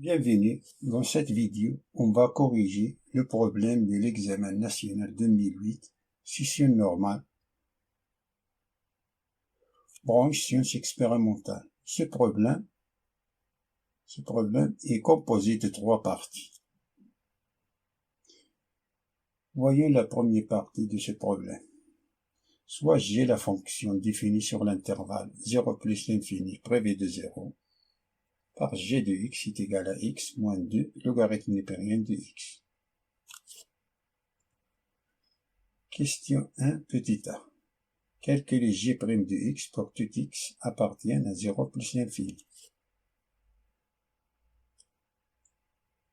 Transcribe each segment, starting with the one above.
Bienvenue, dans cette vidéo, on va corriger le problème de l'examen national 2008, session normale, branche sciences expérimentales. Ce problème est composé de trois parties. Voyons la première partie de ce problème. Soit j'ai la fonction définie sur l'intervalle 0 plus l'infini prévu de 0, par g de x est égal à x moins 2 logarithme népérien de x. Question 1, petit a. Calculez g' de x pour tout x appartienne à 0 plus l'infini.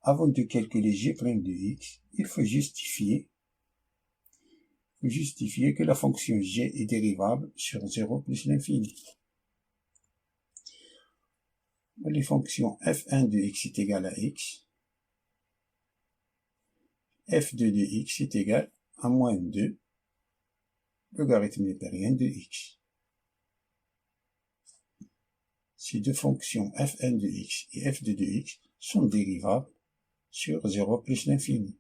Avant de calculer g' de x, il faut justifier que la fonction g est dérivable sur 0 plus l'infini. Les fonctions f1 de x est égal à x, f2 de x est égal à moins 2 logarithme népérien de x. Ces deux fonctions f1 de x et f2 de x sont dérivables sur 0 plus l'infini.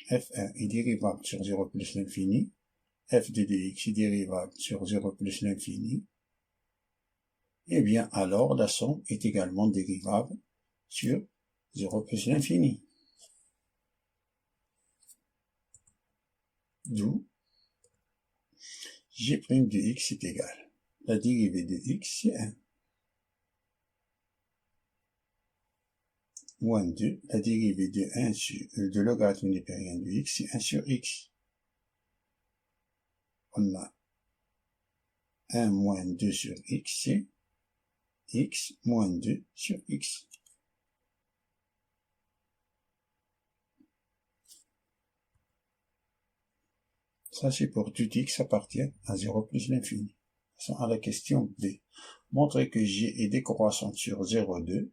f1 est dérivable sur 0 plus l'infini, f2 de x est dérivable sur 0 plus l'infini, et bien alors la somme est également dérivable sur 0 plus l'infini. D'où g' de x est égal. La dérivée de x, c'est 1. Moins 2, la dérivée de 1 sur de logarithme népérien de x, c'est 1 sur x. On a 1 moins 2 sur x, c'est x moins 2 sur x. Ça, c'est pour tout x appartient à 0 plus l'infini. Passons à la question B. Montrez que g est décroissante sur 0,2,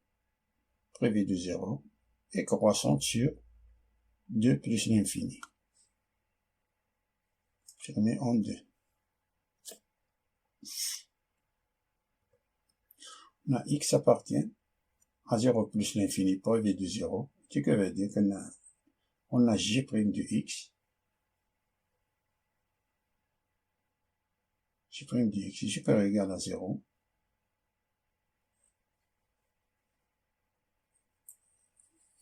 prévu de 0, et croissante sur 2 plus l'infini. Fermé en 2. On a x appartient à 0 plus l'infini prévu de 0, ce qui veut dire qu'on a g' de x. G' de x est supérieur ou égal à 0.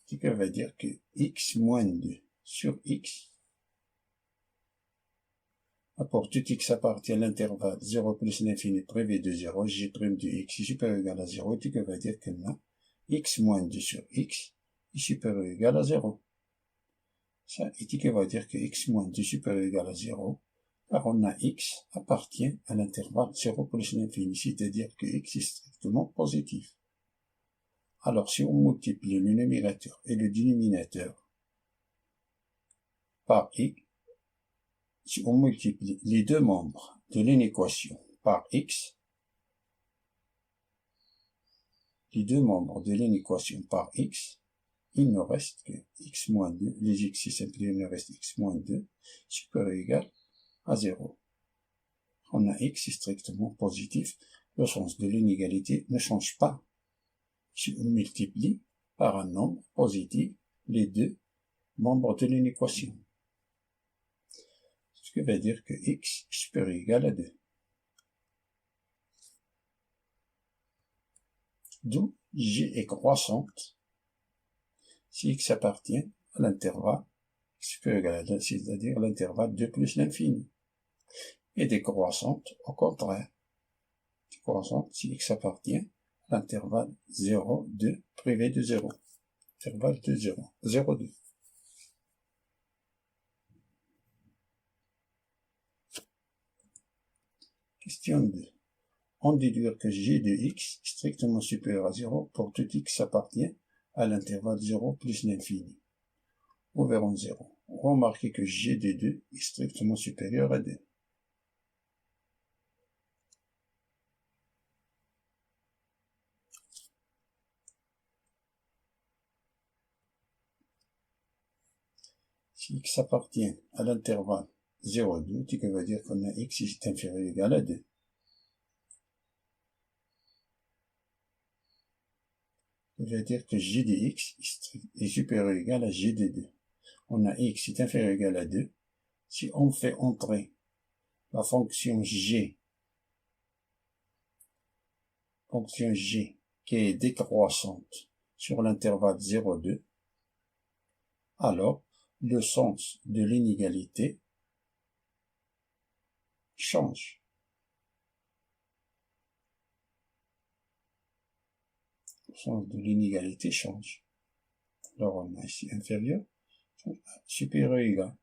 Ce qui veut dire que x moins 2 sur x, pour tout x appartient à l'intervalle 0 plus l'infini prévu de 0, g' de x est supérieur ou égal à 0, ce qui veut dire que là, x moins 2 sur x est supérieur ou égal à 0. Ça, et ce qui veut dire que x moins 2 est supérieur ou égal à 0, car on a x appartient à l'intervalle 0 plus l'infini, c'est-à-dire que x est strictement positif. Alors, si on multiplie le numérateur et le dénominateur par x, si on multiplie les deux membres de l'inéquation par x, il ne reste que x moins 2, les x est simplifié, il ne reste x moins 2, supérieur ou égal à 0. On a x strictement positif, le sens de l'inégalité ne change pas. Si on multiplie par un nombre positif les deux membres de l'inéquation. Ce qui veut dire que x est supérieur ou égal à 2. D'où g est croissante si x appartient à l'intervalle supérieur ou égal à 2, c'est-à-dire l'intervalle 2 plus l'infini. Et décroissante au contraire. Décroissante si x appartient à l'intervalle 0, 2 privé de 0. Intervalle de 0, 0, 2. Question 2. On déduire que g de x est strictement supérieur à 0 pour tout x appartient à l'intervalle 0 plus l'infini. Ouvrons 0. Remarquez que g de 2 est strictement supérieur à 2. Si x appartient à l'intervalle 0,2, ce qui veut dire qu'on a x est inférieur ou égal à 2. Ça veut dire que g de x est supérieur ou égal à g de 2. On a x est inférieur ou égal à 2. Si on fait entrer la fonction g qui est décroissante sur l'intervalle 0,2, alors le sens de l'inégalité change. Le sens de l'inégalité change. Alors on a ici inférieur, supérieur ou égal.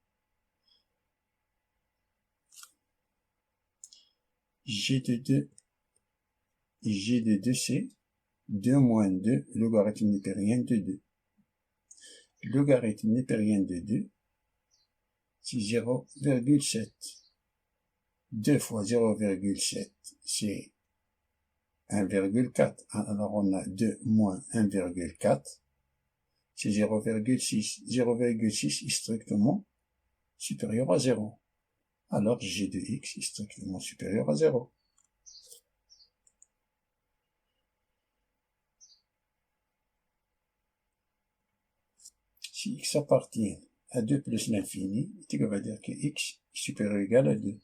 G de 2, c'est 2 moins 2, logarithme népérien de 2. Logarithme népérien de 2, c'est 0,7. 2 fois 0,7, c'est 1,4. Alors on a 2 moins 1,4, c'est 0,6. 0,6 est strictement supérieur à 0. Alors g de x est strictement supérieur à 0. Si x appartient à 2 plus l'infini, ça veut dire que x est supérieur ou égal à 2.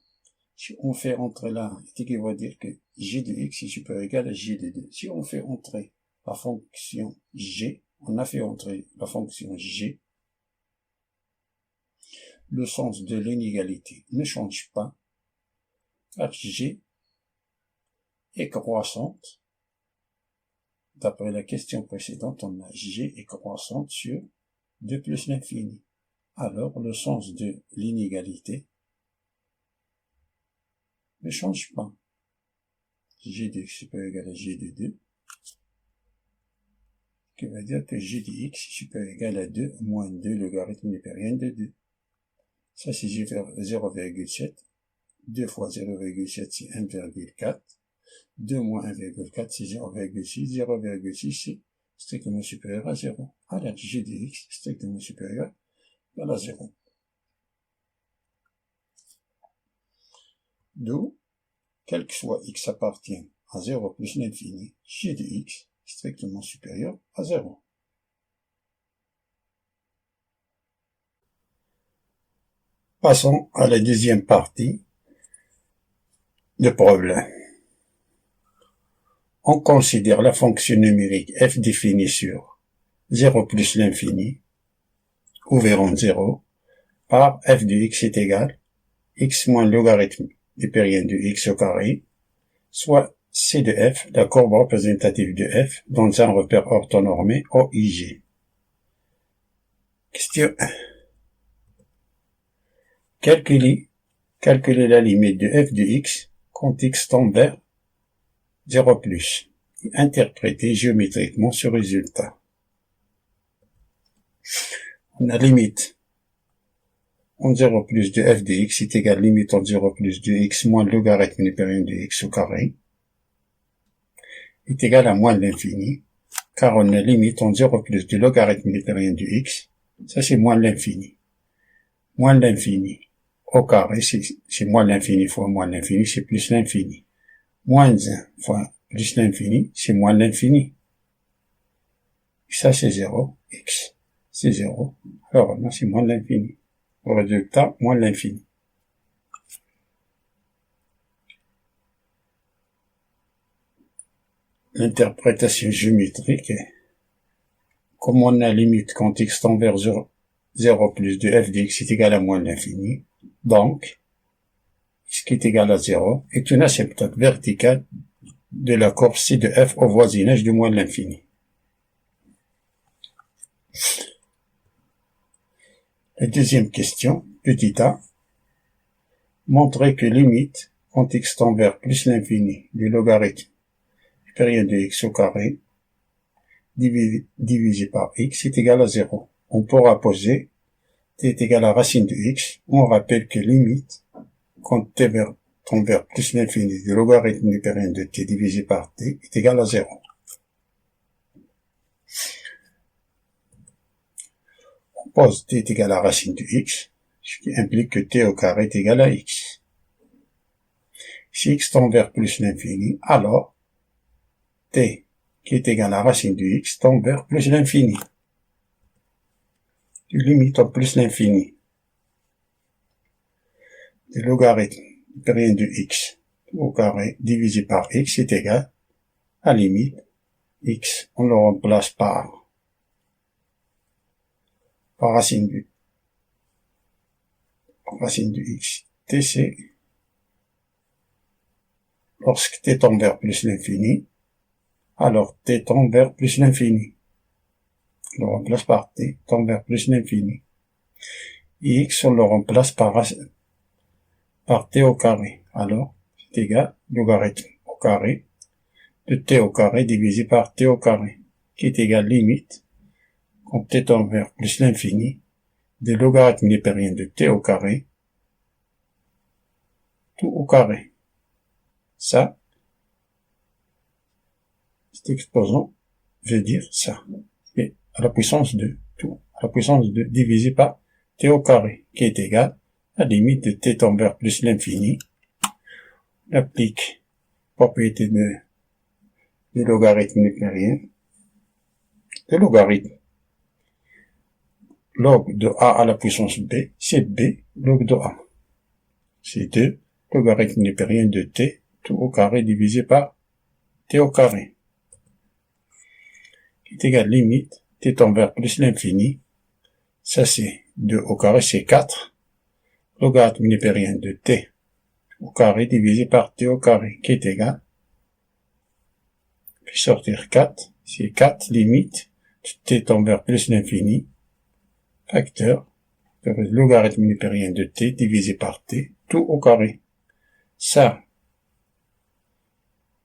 Si on fait entrer là, ça veut dire que g de x est supérieur ou égal à g de 2. Si on fait entrer la fonction g, on a fait entrer la fonction g, le sens de l'inégalité ne change pas, car g est croissante. D'après la question précédente, on a g est croissante sur 2 plus l'infini. Alors, le sens de l'inégalité ne change pas. G de x supérieur ou égal à g de 2, qui veut dire que g de x supérieur ou égal à 2 moins 2 logarithme népérien de 2. Ça, c'est 0,7. 2 fois 0,7, c'est 1,4. 2 moins 1,4, c'est 0,6. 0,6, c'est strictement supérieur à 0. Alors, g de x strictement supérieur à 0. D'où, quel que soit x appartient à 0 plus l'infini, g de x strictement supérieur à 0. Passons à la deuxième partie du problème. On considère la fonction numérique f définie sur 0 plus l'infini, ouvert en 0, par f de x est égal x moins logarithme népérien de x au carré, soit c de f, la courbe représentative de f, dans un repère orthonormé OIG. Question 1. Calculer la limite de f de x quand x tend vers 0 plus. Interpréter géométriquement ce résultat. On a limite en 0 plus de f de x est égal limite en 0 plus de x moins logarithme népérien de x au carré est égal à moins l'infini, car on a limite en 0 plus de logarithme népérien de x, ça c'est moins l'infini. Moins l'infini au carré, c'est moins l'infini fois moins l'infini, c'est plus l'infini. Moins 1 fois plus l'infini, c'est moins l'infini. Ça c'est 0, x, c'est 0. Alors là c'est moins l'infini. Au résultat, moins l'infini. L'interprétation géométrique est, comme on a limite quand x tend vers 0 plus de f de x est égal à moins l'infini, donc, x qui est égal à 0 est une asymptote verticale de la courbe C de f au voisinage de moins l'infini. La deuxième question, petit a, montrer que limite quand x tend vers plus l'infini du logarithme supérieur de x au carré divisé par x est égal à 0. On pourra poser t est égal à racine de x. On rappelle que limite quand t tend vers plus l'infini du logarithme népérien de t divisé par t est égal à 0. On pose t est égal à racine de x. ce qui implique que t au carré est égal à x. Si x tend vers plus l'infini, alors t, qui est égal à la racine de x, tend vers plus l'infini. Tu limites en plus l'infini. Le logarithme périen de x au carré divisé par x est égal à limite x. On le remplace par racine de x. T, c'est lorsque t tend vers plus l'infini, alors t tend vers plus l'infini. On le remplace par t tend vers plus l'infini. X, on le remplace par t au carré. Alors, c'est égal logarithme au carré de t au carré divisé par t au carré, qui est égal limite, quand t tend vers plus l'infini, de logarithme népérien de t au carré, tout au carré. Ça, cet exposant veut dire ça. Et à la puissance de tout, à la puissance de divisé par t au carré, qui est égal à limite de t tend vers plus l'infini. On applique propriété de logarithme népérien. Le logarithme log de a à la puissance b, c'est b log de a. C'est 2 logarithme népérien de t tout au carré divisé par t au carré, qui est égal limite t tend vers plus l'infini. Ça c'est 2 au carré, c'est 4 logarithme népérien de t au carré divisé par t au carré, qui est égal, puis sortir 4, c'est 4 limite t tend vers plus l'infini, facteur de logarithme népérien de t divisé par t tout au carré. Ça,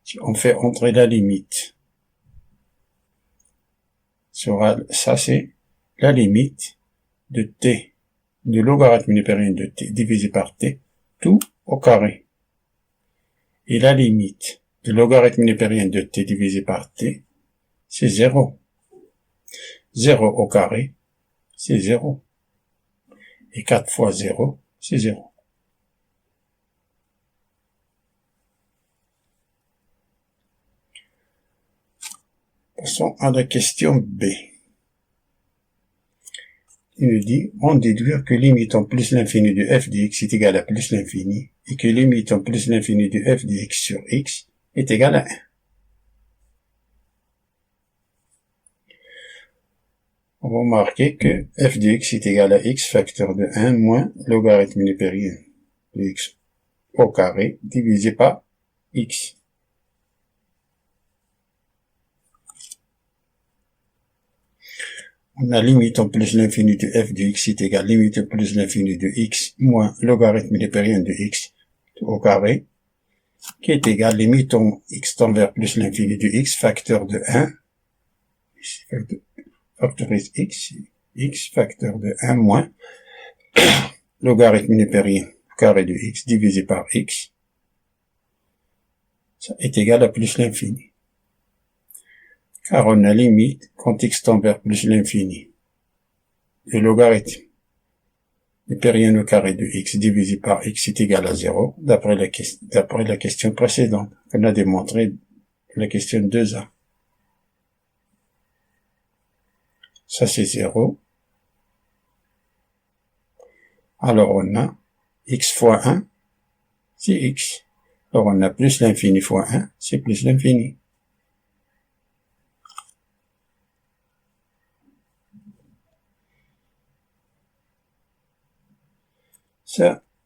si on fait entrer la limite, ça c'est la limite de t, de logarithme népérien de t divisé par t tout au carré. Et la limite de logarithme népérien de t divisé par t, c'est 0. 0 au carré, c'est 0. Et 4 fois 0, c'est 0. Passons à la question B. Il nous dit, on déduire que limite en plus l'infini de f de x est égal à plus l'infini, et que limite en plus l'infini de f de x sur x est égal à 1. On va marquer que f de x est égal à x facteur de 1 moins logarithme népérien de x au carré divisé par x. On a limite en plus l'infini de f de x est égal à limite en plus l'infini de x moins logarithme népérien de x au carré, qui est égal à limite en x tend vers plus l'infini de x facteur de 1, factorise x facteur de 1 moins logarithme népérien au carré de x divisé par x, ça est égal à plus l'infini. Car on a limite quand x tend vers plus l'infini. Le logarithme népérien au carré de x divisé par x est égal à 0, d'après la question précédente, qu'on a démontré la question 2a. Ça c'est 0. Alors on a x fois 1, c'est x. Alors on a plus l'infini fois 1, c'est plus l'infini.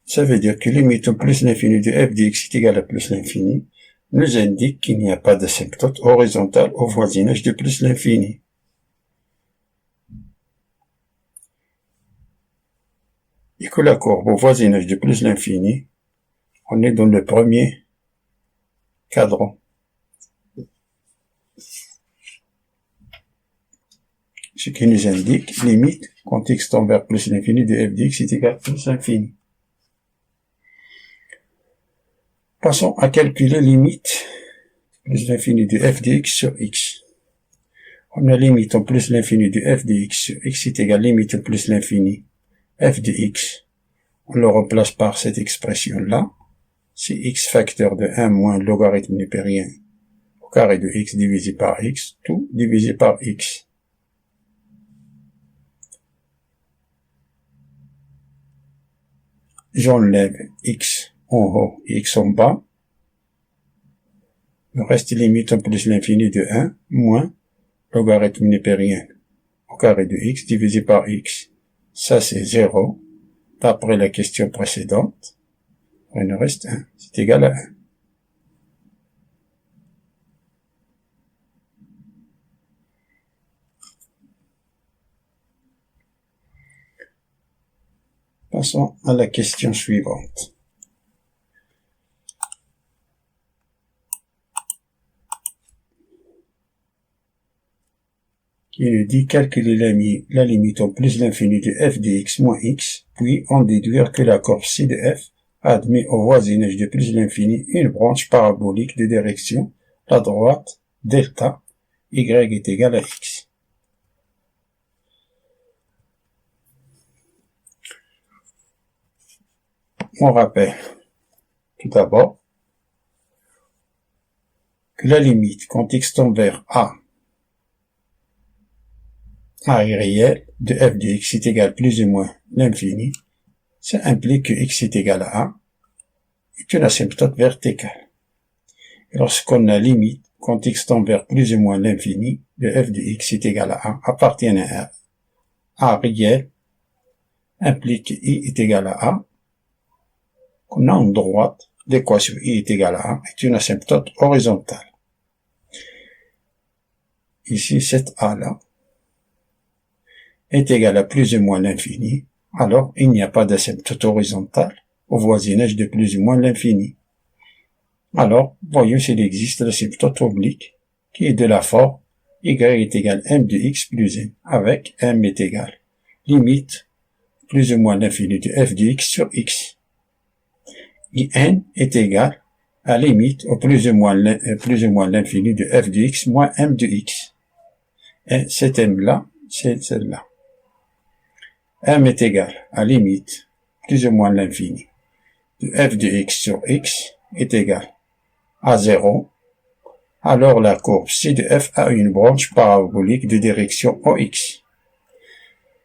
Ça veut dire que limite au plus l'infini de f de x est égal à plus l'infini nous indique qu'il n'y a pas d'asymptote horizontale au voisinage de plus l'infini. Et que la courbe au voisinage de plus l'infini, on est dans le premier cadran. Ce qui nous indique limite quand x tend vers plus l'infini de f de x est égal à plus l'infini. Passons à calculer limite plus l'infini de f de x sur x. On a limite en plus l'infini de f de x sur x est égal à limite en plus l'infini f de x on le remplace par cette expression-là. C'est x facteur de 1 moins le logarithme népérien au carré de x divisé par x, tout divisé par x. J'enlève x en haut et x en bas. Le reste limite en plus l'infini de 1 moins logarithme népérien au carré de x divisé par x. Ça, c'est 0. D'après la question précédente, il nous reste 1. C'est égal à 1. Passons à la question suivante. Il nous dit calculer la limite en plus l'infini de f de x moins x, puis en déduire que la courbe ci de f admet au voisinage de plus l'infini une branche parabolique de direction la droite delta y est égal à x. On rappelle tout d'abord que la limite quand x tend vers a est réel de f de x est égal plus ou moins l'infini, ça implique que x est égal à a est une asymptote verticale. Et lorsqu'on a limite quand x tend vers plus ou moins l'infini de f de x est égal à a appartient à a réel, implique que i est égal à a, qu'on a en droite l'équation i est égal à a est une asymptote horizontale. Ici, cette a-là est égal à plus ou moins l'infini, alors il n'y a pas d'asymptote horizontale au voisinage de plus ou moins l'infini. Alors, voyons s'il existe l'asymptote oblique, qui est de la forme y est égal m de x plus n, avec m est égal limite plus ou moins l'infini de f de x sur x. Et n est égal à limite au plus ou moins l'infini de f de x moins m de x. Et cet m-là, c'est celle-là. M est égal à limite plus ou moins l'infini de f de x sur x est égal à 0, alors la courbe ci de f a une branche parabolique de direction OX.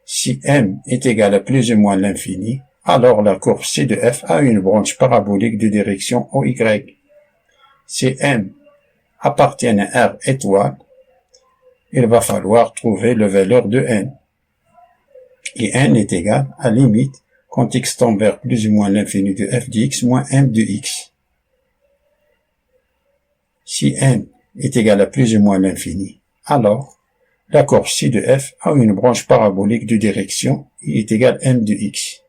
Si m est égal à plus ou moins l'infini, alors la courbe ci de f a une branche parabolique de direction OY. Si m appartient à R étoile, il va falloir trouver la valeur de n. Et n est égal à limite quand x tend vers plus ou moins l'infini de f de x moins m de x. Si n est égal à plus ou moins l'infini, alors la courbe ci de f a une branche parabolique de direction i est égal à m de x.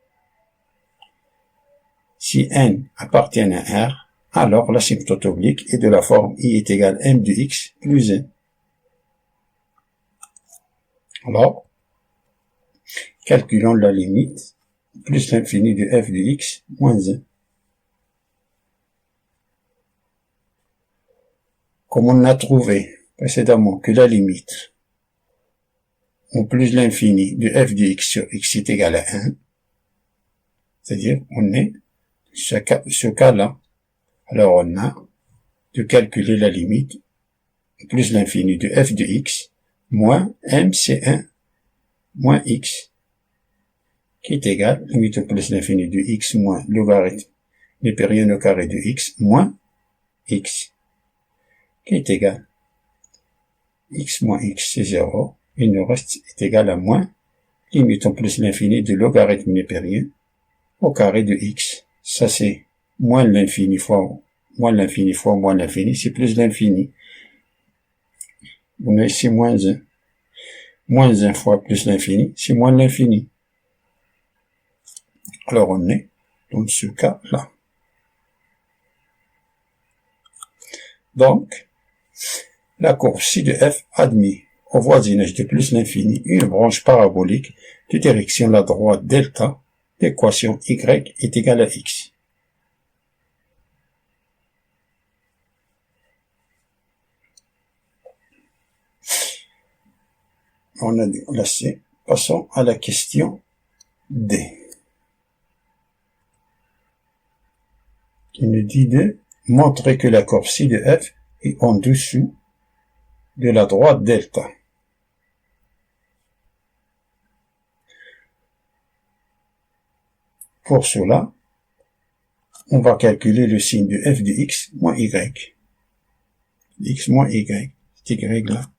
Si n appartient à R, alors l'asymptote oblique est de la forme i est égal à m de x plus n. Alors, calculons la limite plus l'infini de f de x moins 1. Comme on a trouvé précédemment que la limite en plus l'infini de f de x sur x est égal à 1, c'est-à-dire on est ce cas-là, alors on a de calculer la limite plus l'infini de f de x moins mc1 moins x qui est égal limite plus l'infini de x moins logarithme népérien au carré de x moins x qui est égal x moins x c'est 0, il nous reste est égal à moins limite plus l'infini de logarithme népérien au carré de x. Ça c'est moins l'infini fois moins l'infini fois moins l'infini, c'est plus l'infini. On a ici moins 1. Moins 1 fois plus l'infini, c'est moins l'infini. Alors on est dans ce cas-là. Donc, la courbe ci de f admet au voisinage de plus l'infini une branche parabolique de direction la droite delta, l'équation y est égale à x. On a dit, là c'est, passons à la question D. Il nous dit de montrer que la courbe ci de f est en dessous de la droite delta. Pour cela, on va calculer le signe de f de x moins y. X moins y, c'est y là.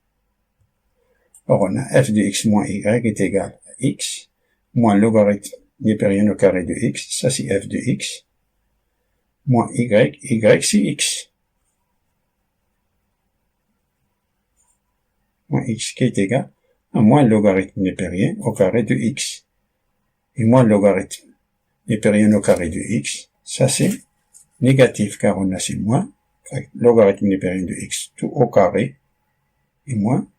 Alors on a f de x moins y est égal à x moins logarithme népérien au carré de x, ça c'est f de x, moins y c'est x. Moins x qui est égal à moins logarithme népérien au carré de x. Et moins logarithme népérien au carré de x, ça c'est négatif car on a c'est moins, logarithme népérien de x tout au carré, et moins,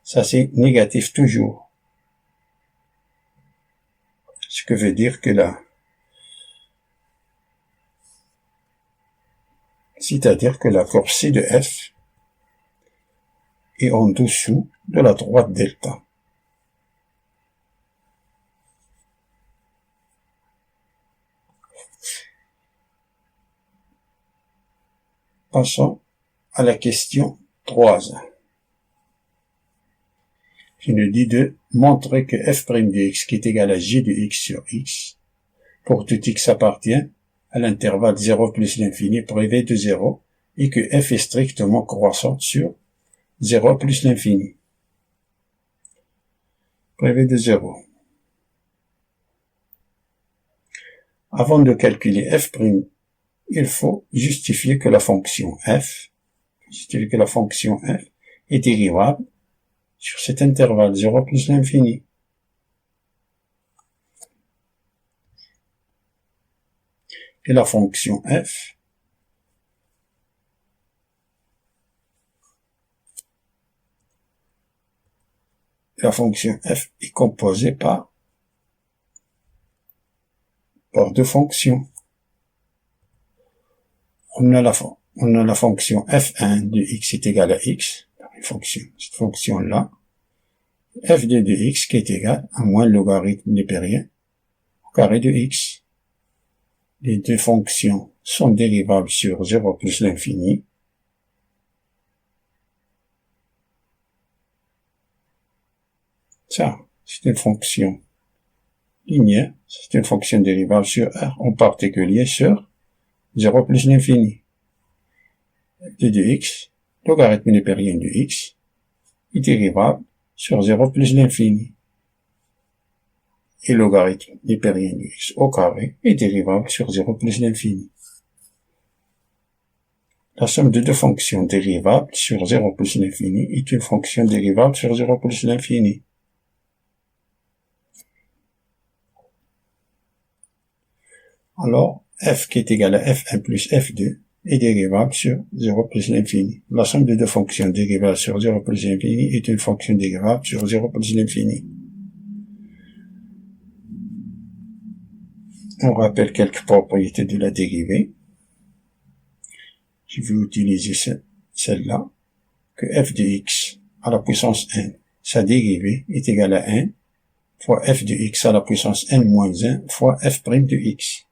ça c'est négatif toujours. Ce que veut dire que là, c'est-à-dire que la courbe C de f est en dessous de la droite delta. Passons à la question 3. Il nous dit de montrer que f' de x qui est égal à g de x sur x, pour tout x appartient à l'intervalle 0 plus l'infini privé de 0, et que f est strictement croissante sur 0 plus l'infini privé de 0. Avant de calculer f', il faut justifier que la fonction f est dérivable sur cet intervalle 0 plus l'infini. Et la fonction f est composée par deux fonctions. On a la fonction f1 de x est égal à x, cette fonction-là, f2 de x qui est égal à moins le logarithme népérien au carré de x. Les deux fonctions sont dérivables sur 0 plus l'infini. Ça, c'est une fonction linéaire, c'est une fonction dérivable sur R, en particulier sur 0 plus l'infini. f2 de x, logarithme népérien de x, est dérivable sur 0 plus l'infini. Et logarithme népérien de x au carré est dérivable sur 0 plus l'infini. La somme de deux fonctions dérivables sur 0 plus l'infini est une fonction dérivable sur 0 plus l'infini. Alors, f qui est égal à f1 plus f2 est dérivable sur 0 plus l'infini. La somme de deux fonctions dérivables sur 0 plus l'infini est une fonction dérivable sur 0 plus l'infini. On rappelle quelques propriétés de la dérivée. Je vais utiliser celle-là, que f de x à la puissance n, sa dérivée est égale à 1 fois f de x à la puissance n moins 1 fois f' de x.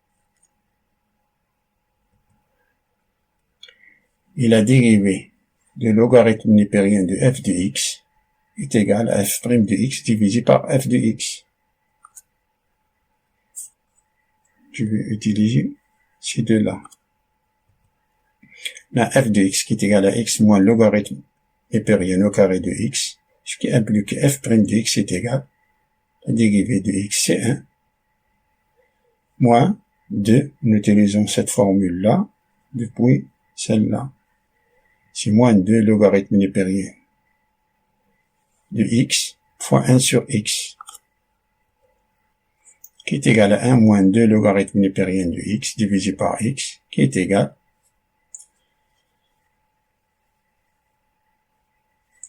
Et la dérivée de logarithme népérien de f de x est égale à f' de x divisé par f de x. Je vais utiliser ces deux-là. La f de x qui est égal à x moins logarithme népérien au carré de x, ce qui implique que f' de x est égal à la dérivée de x, c'est 1, moins 2, nous utilisons cette formule-là, depuis celle-là. C'est moins 2 logarithme népérien de x fois 1 sur x, qui est égal à 1 moins 2 logarithme népérien de x divisé par x, qui est égal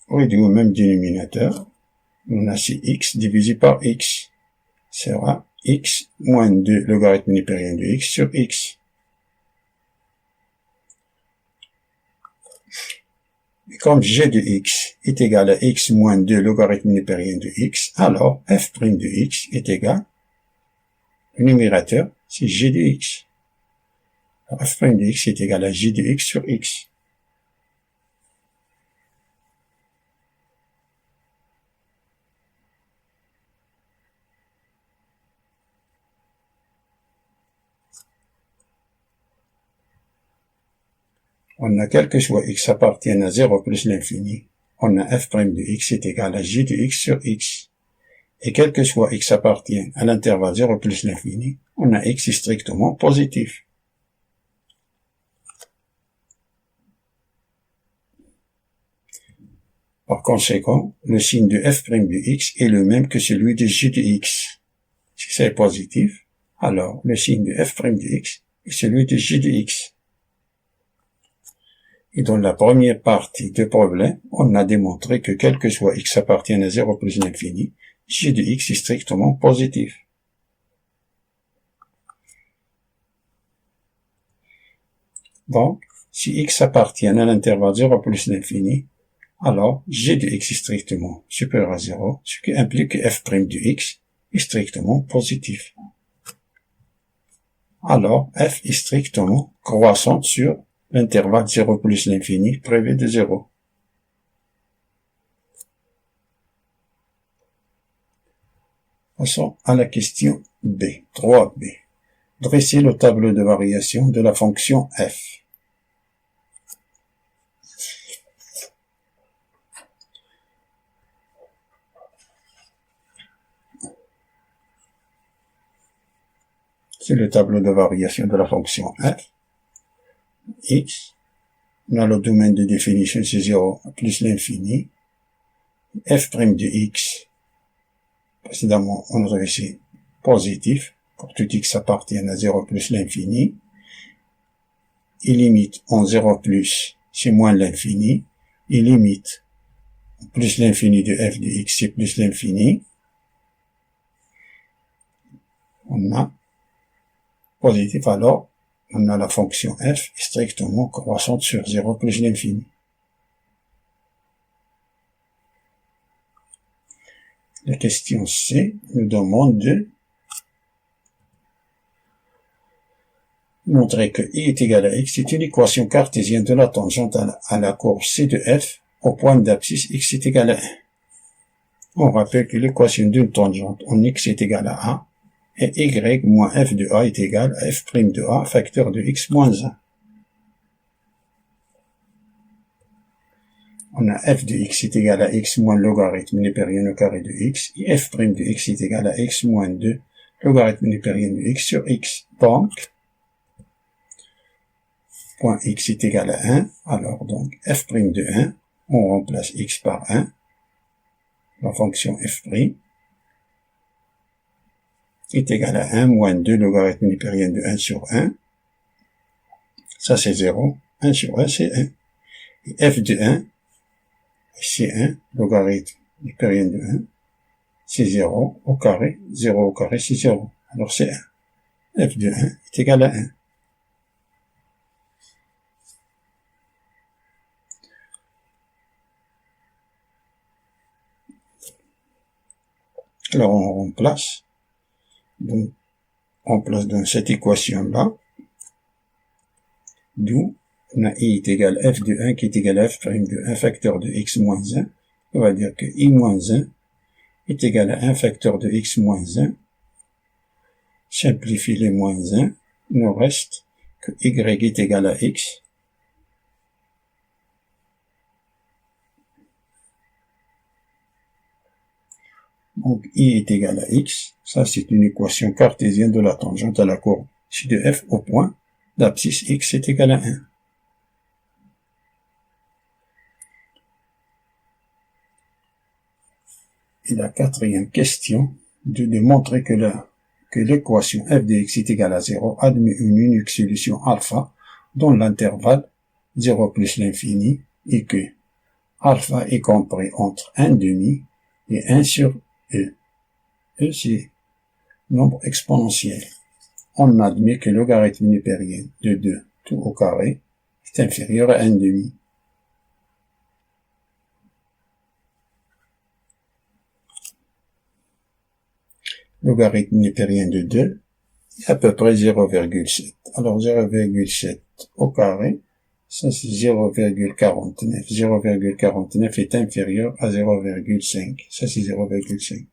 réduit au même dénominateur. On a ici x divisé par x sera x moins 2 logarithme népérien de x sur x. Et comme g de x est égal à x moins 2 logarithme népérien de x, alors f' de x est égal, le numérateur, c'est g de x. Alors, f' de x est égal à j de x sur x. On a quel que soit x appartienne à 0 plus l'infini, on a f' de x est égal à j de x sur x. Et quel que soit x appartienne à l'intervalle 0 plus l'infini, on a x strictement positif. Par conséquent, le signe de f' de x est le même que celui de j de x. Si c'est positif, alors le signe de f' de x est celui de j de x. Et dans la première partie du problème, on a démontré que quel que soit x appartienne à 0 plus l'infini, j de x est strictement positif. Donc, si x appartient à l'intervalle 0 plus l'infini, alors j de x est strictement supérieur à 0, ce qui implique que f' de x est strictement positif. Alors, f est strictement croissante sur l'intervalle 0 plus l'infini privé de 0. Passons à la question B, 3b. Dressez le tableau de variation de la fonction f. C'est le tableau de variation de la fonction f. X, on a le domaine de définition, c'est 0 plus l'infini. f' de x, précédemment, on aurait ici positif, pour tout x appartient à 0 plus l'infini. Il limite en 0 plus, c'est moins l'infini. Il limite plus l'infini de f de x, c'est plus l'infini. On a positif, alors on a la fonction f strictement croissante sur 0 plus l'infini. La question C nous demande de montrer que i est égal à x est une équation cartésienne de la tangente à la courbe C de f au point d'abscisse x est égal à 1. On rappelle que l'équation d'une tangente en x est égal à a et y moins f de a est égal à f' de a facteur de x moins 1. On a f de x est égal à x moins logarithme népérien au carré de x, et f' de x est égal à x moins 2 logarithme népérien de x sur x. Donc, point x est égal à 1, alors donc f' de 1, on remplace x par 1, la fonction f' est égal à 1 moins 2 logarithme népérien de 1 sur 1, ça c'est 0, 1 sur 1 c'est 1, et f de 1, c'est 1, logarithme népérien de 1, c'est 0 au carré, 0 au carré c'est 0, alors c'est 1, f de 1 est égal à 1. Alors on remplace, donc on place dans cette équation-là, d'où on a i est égal à f de 1 qui est égal à f' de 1 facteur de x moins 1. On va dire que i moins 1 est égal à 1 facteur de x moins 1. Simplifie les moins 1, il nous reste que y est égal à x. Donc i est égal à x. Ça c'est une équation cartésienne de la tangente à la courbe ci de f au point d'abscisse x est égal à 1. Et la quatrième question de démontrer que l'équation f de x est égale à 0 admet une unique solution alpha dans l'intervalle 0 plus l'infini et que alpha est compris entre 1/2 et 1 sur e. E c'est nombre exponentiel. On admet que le logarithme népérien de 2 tout au carré est inférieur à 1/2. Logarithme népérien de 2 à peu près 0,7. Alors 0,7 au carré, ça c'est 0,49. 0,49 est inférieur à 0,5. Ça c'est 0,5.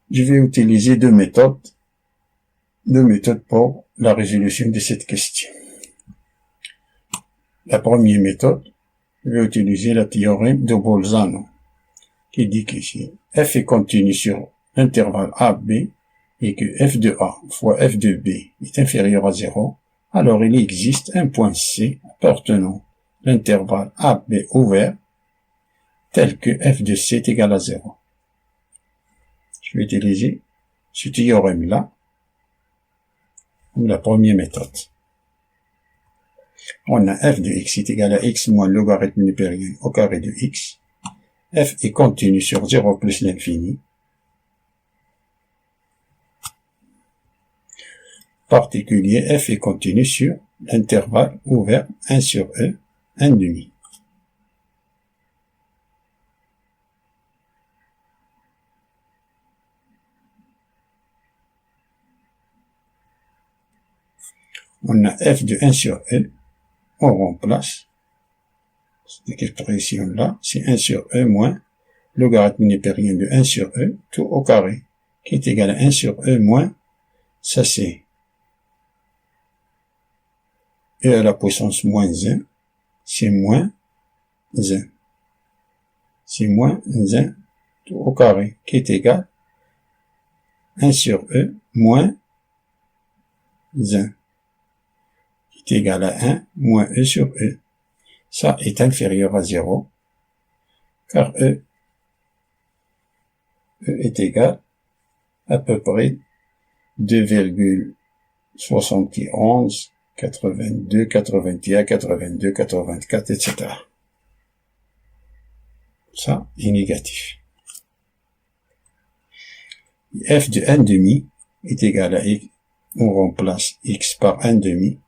Je vais utiliser deux méthodes pour la résolution de cette question. La première méthode, je vais utiliser le théorème de Bolzano, qui dit qu'ici, f est continu sur l'intervalle AB et que f de A fois f de B est inférieur à 0, alors il existe un point C appartenant à l'intervalle AB ouvert tel que f de C est égal à 0. Je vais utiliser ce théorème-là comme la première méthode. On a f de x est égal à x moins le logarithme népérien au carré de x. F est continu sur 0 plus l'infini. Particulier, f est continu sur l'intervalle ouvert 1 sur e, 1 demi. On a f de 1 sur e, on remplace cette expression-là, c'est 1 sur e moins logarithme népérien de 1 sur e, tout au carré, qui est égal à 1 sur e moins, ça c'est e à la puissance moins 1, c'est moins 1. C'est moins 1 tout au carré, qui est égal à 1 sur e moins 1, qui est égal à 1 moins e sur e. Ça est inférieur à 0, car e est égal à peu près 2,71, 82, 81, 82, 84, etc. Ça est négatif. F de 1 demi est égal à x, on remplace x par 1 demi,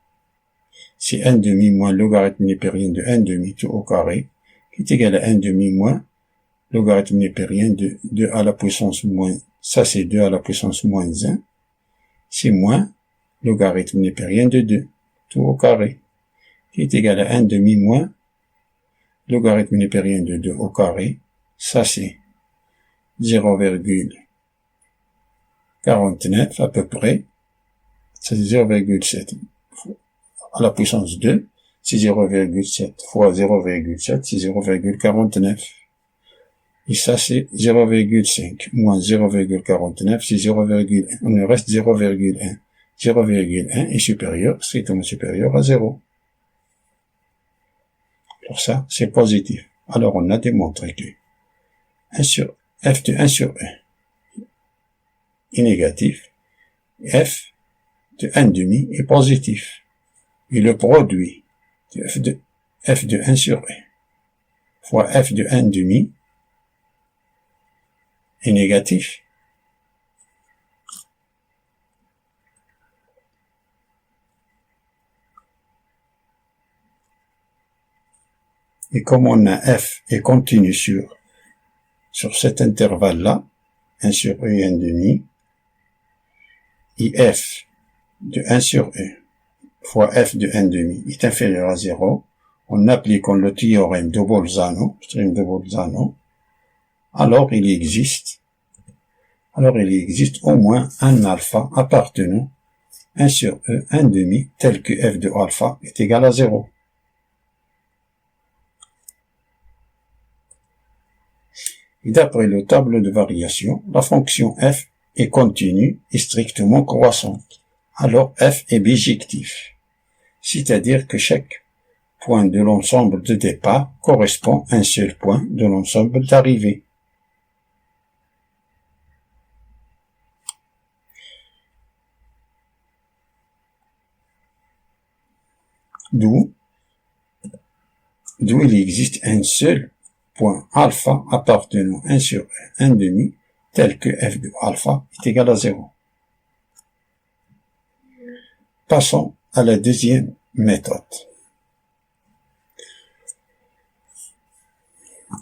c'est 1 demi moins logarithme népérien de 1 demi tout au carré, qui est égal à 1 demi moins logarithme népérien de 2 à la puissance moins, ça c'est 2 à la puissance moins 1, c'est moins logarithme népérien de 2 tout au carré, qui est égal à 1 demi moins logarithme népérien de 2 au carré, ça c'est 0,49 à peu près, c'est 0,7 à la puissance 2, c'est 0,7 fois 0,7, c'est 0,49. Et ça, c'est 0,5 moins 0,49, c'est 0,1. On nous reste 0,1. 0,1 est supérieur, strictement supérieur à 0. Pour ça, c'est positif. Alors, on a démontré que f de 1 sur e est négatif, f de 1 demi est positif. Et le produit de f de 1 sur e fois f de 1 demi est négatif. Et comme on a f est continu sur cet intervalle-là, 1 sur e et 1 demi, et f de 1 sur e fois f de 1 demi est inférieur à 0, en appliquant le théorème de Bolzano, alors il existe au moins un alpha appartenant 1 sur e, 1 demi, tel que f de alpha est égal à 0. Et d'après le tableau de variation, la fonction f est continue et strictement croissante. Alors f est bijectif, c'est-à-dire que chaque point de l'ensemble de départ correspond à un seul point de l'ensemble d'arrivée. D'où il existe un seul point alpha appartenant 1 sur 1 demi, tel que f de alpha est égal à 0. Passons à la deuxième méthode.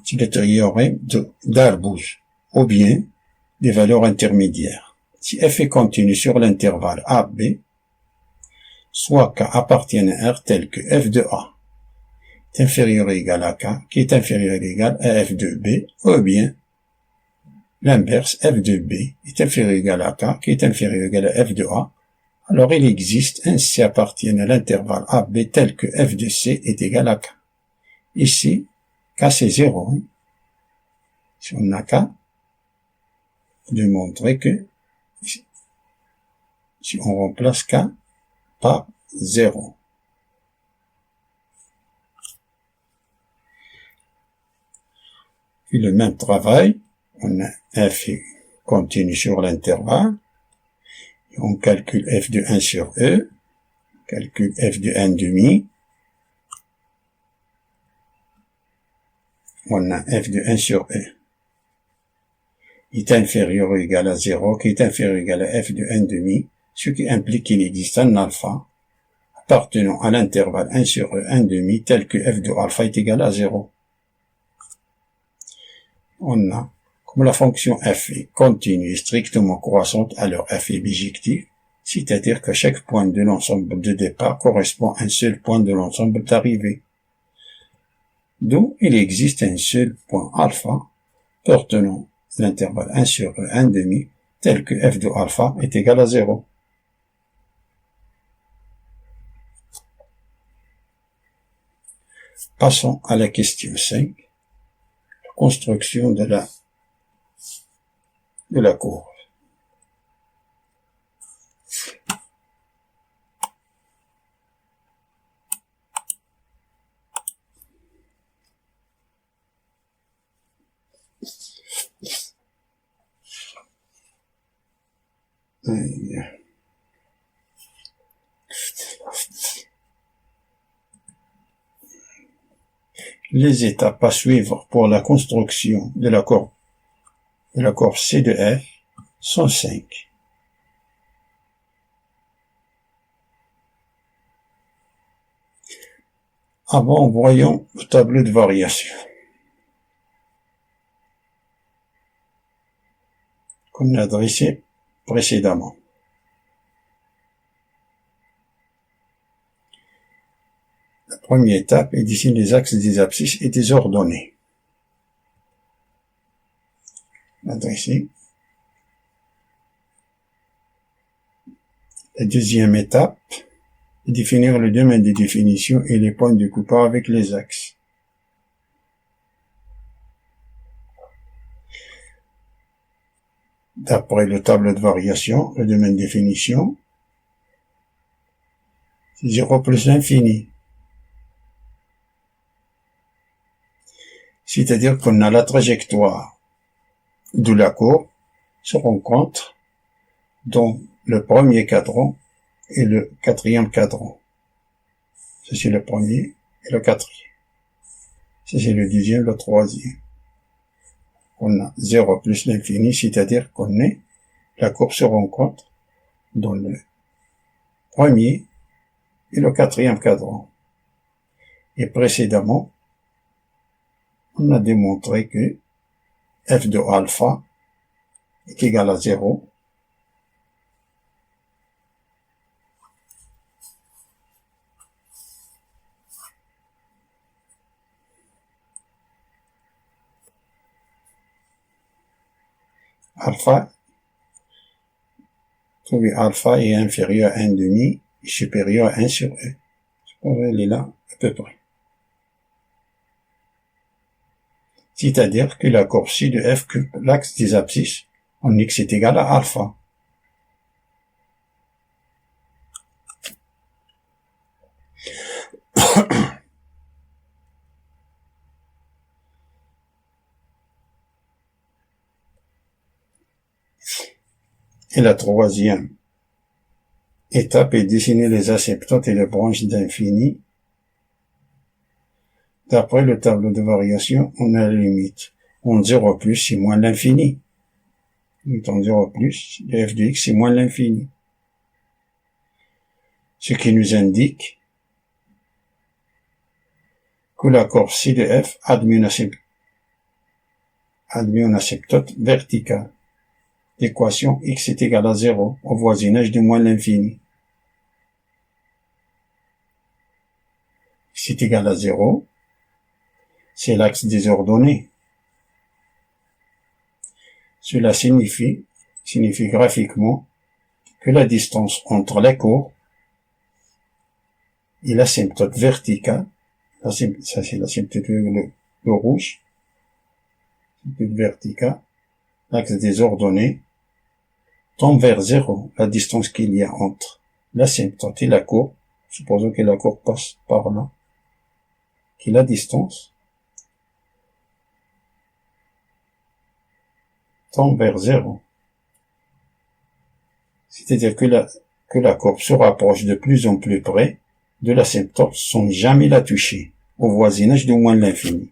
C'est le théorème d'Arbus, ou bien des valeurs intermédiaires. Si f est continu sur l'intervalle AB, soit K appartient à R tel que f de A est inférieur ou égal à K, qui est inférieur ou égal à f de B, ou bien l'inverse, f de B est inférieur ou égal à K, qui est inférieur ou égal à f de A, alors il existe un C appartient à l'intervalle AB tel que f de C est égal à K. Ici, K c'est 0. Si on a K, de montrer que si on remplace K par 0. Puis le même travail, on a f continue sur l'intervalle, on calcule f de 1 sur E, on calcule f de 1 demi, on a f de 1 sur E est inférieur ou égal à 0, qui est inférieur ou égal à f de 1 demi, ce qui implique qu'il existe un alpha appartenant à l'intervalle 1 sur E 1 demi tel que f de alpha est égal à 0. On a, comme la fonction f est continue et strictement croissante, alors f est bijective, c'est-à-dire que chaque point de l'ensemble de départ correspond à un seul point de l'ensemble d'arrivée. D'où il existe un seul point alpha pertenant à l'intervalle 1 sur 1 demi tel que f de alpha est égal à 0. Passons à la question 5, la construction de la courbe. Les étapes à suivre pour la construction de la courbe C de F sont 5. Avant, voyons le tableau de variation. Comme on a dressé précédemment. La première étape est dessiner les axes des abscisses et des ordonnées. On a dressé. La deuxième étape est définir le domaine de définition et les points de coupage avec les axes. D'après le tableau de variation, le domaine de définition, c'est 0 plus l'infini. C'est-à-dire qu'on a la trajectoire de la courbe se rencontre dans le premier cadran et le quatrième cadran. Ça c'est le premier et le quatrième. Ça c'est le deuxième, le troisième. On a 0 plus l'infini, c'est-à-dire qu'on est, la courbe se rencontre dans le premier et le quatrième cadran. Et précédemment, on a démontré que f de alpha est égal à 0. Alpha est inférieur à 1 demi et supérieur à 1 sur E. Elle est là, à peu près. C'est-à-dire que la courbe C de F coupe l'axe des abscisses en X est égal à alpha. Et la troisième étape est dessiner les asymptotes et les branches d'infini. D'après le tableau de variation, on a la limite. En 0 plus, c'est moins l'infini. En 0 plus, le f de x, c'est moins l'infini. Ce qui nous indique que la courbe C de f admet une asymptote verticale. d'équation x est égal à 0 au voisinage de moins l'infini. X est égal à 0, c'est l'axe des ordonnées. Cela signifie graphiquement que la distance entre la courbe et l'asymptote verticale, ça c'est l'asymptote le rouge, l'asymptote verticale, l'axe des ordonnées, tend vers 0, la distance qu'il y a entre l'asymptote et la courbe, supposons que la courbe passe par là, qui est la distance, tend vers 0. C'est-à-dire que la courbe se rapproche de plus en plus près de l'asymptote sans jamais la toucher, au voisinage de moins l'infini.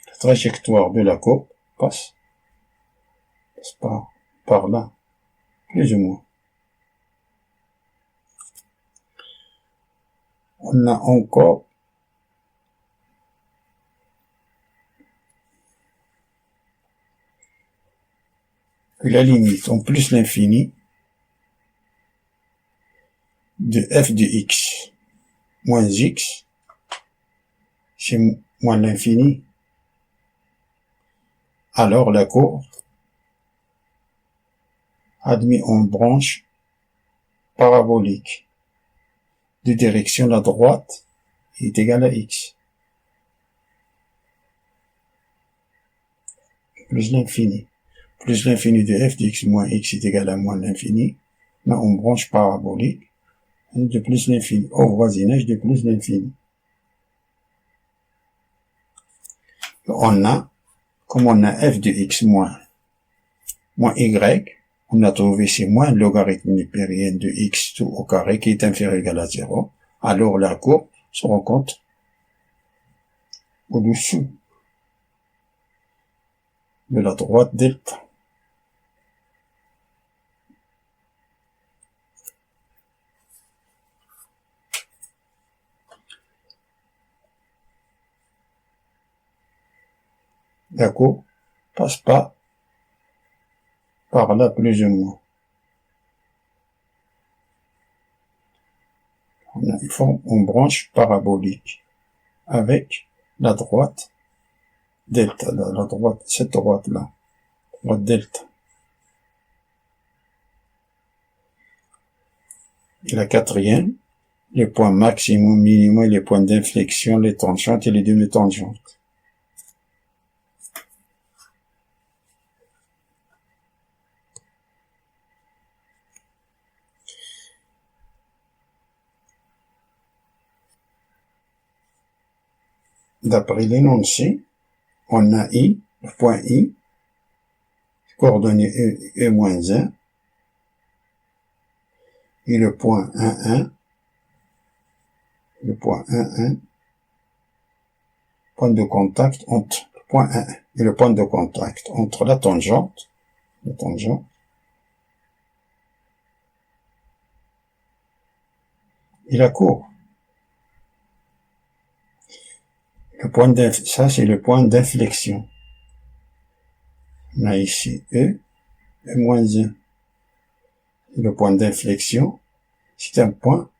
La trajectoire de la courbe passe par là, plus ou moins. On a encore que la limite en plus l'infini de f de x moins x, c'est moins l'infini, alors la courbe admis en branche parabolique de direction à droite est égal à x plus l'infini. Plus l'infini de f de x moins x est égal à moins l'infini, mais en branche parabolique de plus l'infini, au voisinage de plus l'infini. Comme on a f de x moins y, on a trouvé c'est moins logarithme népérien de x tout au carré qui est inférieur ou égal à 0, alors la courbe se rencontre au-dessous de la droite delta. La courbe passe pas par là plus ou moins. Il forme une branche parabolique avec la droite delta, la droite, cette droite-là, droite delta. Et la quatrième, les points maximum, minimum, les points d'inflexion, les tangentes et les demi-tangentes. D'après l'énoncé, on a I, le point I, coordonnées E moins 1, et le point 1, 1, point de contact entre le point 1 et le point de contact entre la tangente, et la courbe. Ça c'est le point d'inflexion. On a ici E moins 1. Le point d'inflexion, c'est un point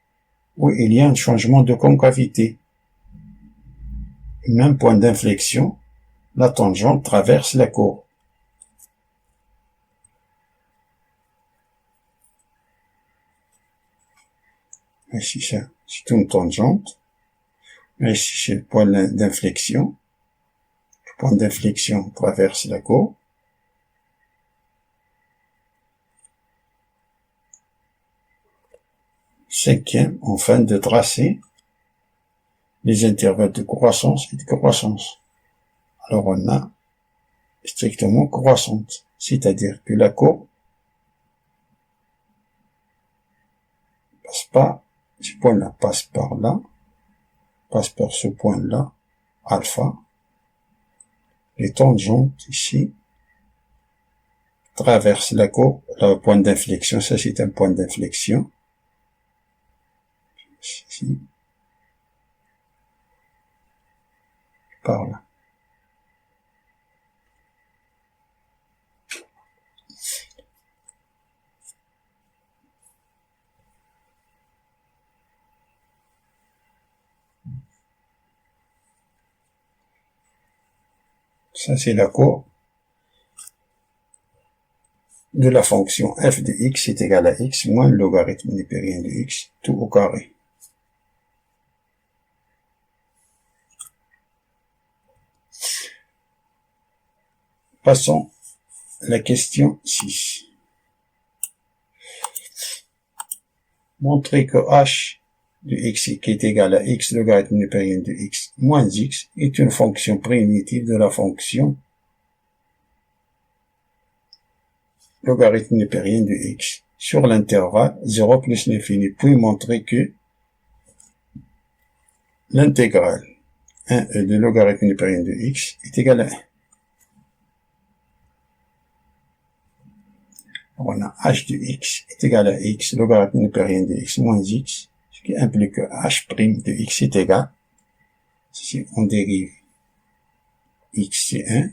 où il y a un changement de concavité. Même point d'inflexion, la tangente traverse la courbe. Ici, c'est une tangente. Ici, c'est le point d'inflexion. Le point d'inflexion traverse la courbe. Cinquième, enfin, de tracer les intervalles de croissance et de croissance. Alors, on a strictement croissante, c'est-à-dire que la courbe passe pas, ce point-là passe par là, passe par ce point-là, alpha. Les tangentes ici traversent la courbe, le point d'inflexion, ça c'est un point d'inflexion. Ici, par là. Ça, c'est la courbe de la fonction f de x est égal à x moins le logarithme népérien de x, tout au carré. Passons à la question 6. Montrer que h de x qui est égal à x logarithme népérien de x moins x est une fonction primitive de la fonction logarithme népérien de x sur l'intervalle 0 plus l'infini, puis montrer que l'intégrale 1e de logarithme népérien de x est égal à 1. On a h de x est égal à x logarithme népérien de x moins x, ce qui implique que h' de x est égal, si on dérive x c'est 1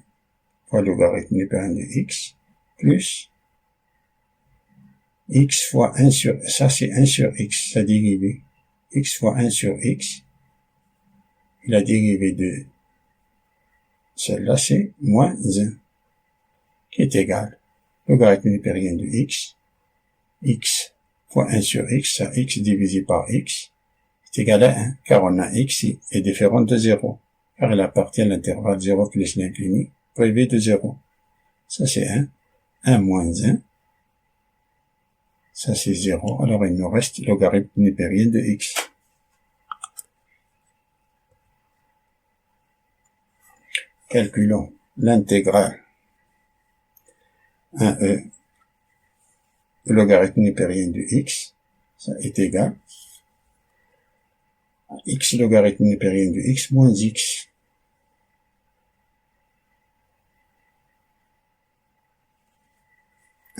fois logarithme népérien de x plus x fois 1 sur, ça c'est 1 sur x, sa dérivée, x fois 1 sur x, et la dérivée de celle-là c'est moins 1, qui est égal logarithme népérien de x fois 1 sur x, ça x divisé par x, est égal à 1, car on a x est différent de 0, car elle appartient à l'intervalle 0 plus l'infini, privé de 0. Ça c'est 1 moins 1, ça c'est 0, alors il nous reste logarithme népérien de x. Calculons l'intégrale 1e le logarithme népérien de x, ça est égal à x logarithme népérien de x moins x.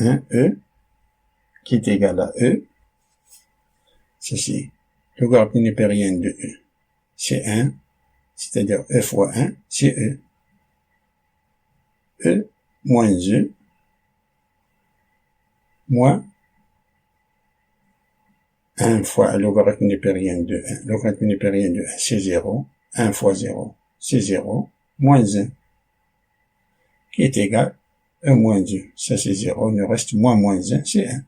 E qui est égal à E, ceci, logarithme népérien de E, c'est 1, c'est-à-dire E fois 1, c'est E. E moins E, moins 1 fois logarithme népérien de 1. Logarithme népérien de 1, c'est 0. 1 fois 0, c'est 0. Moins 1, qui est égal à 1 moins 2. Ça, c'est 0. Il nous reste moins 1, c'est 1.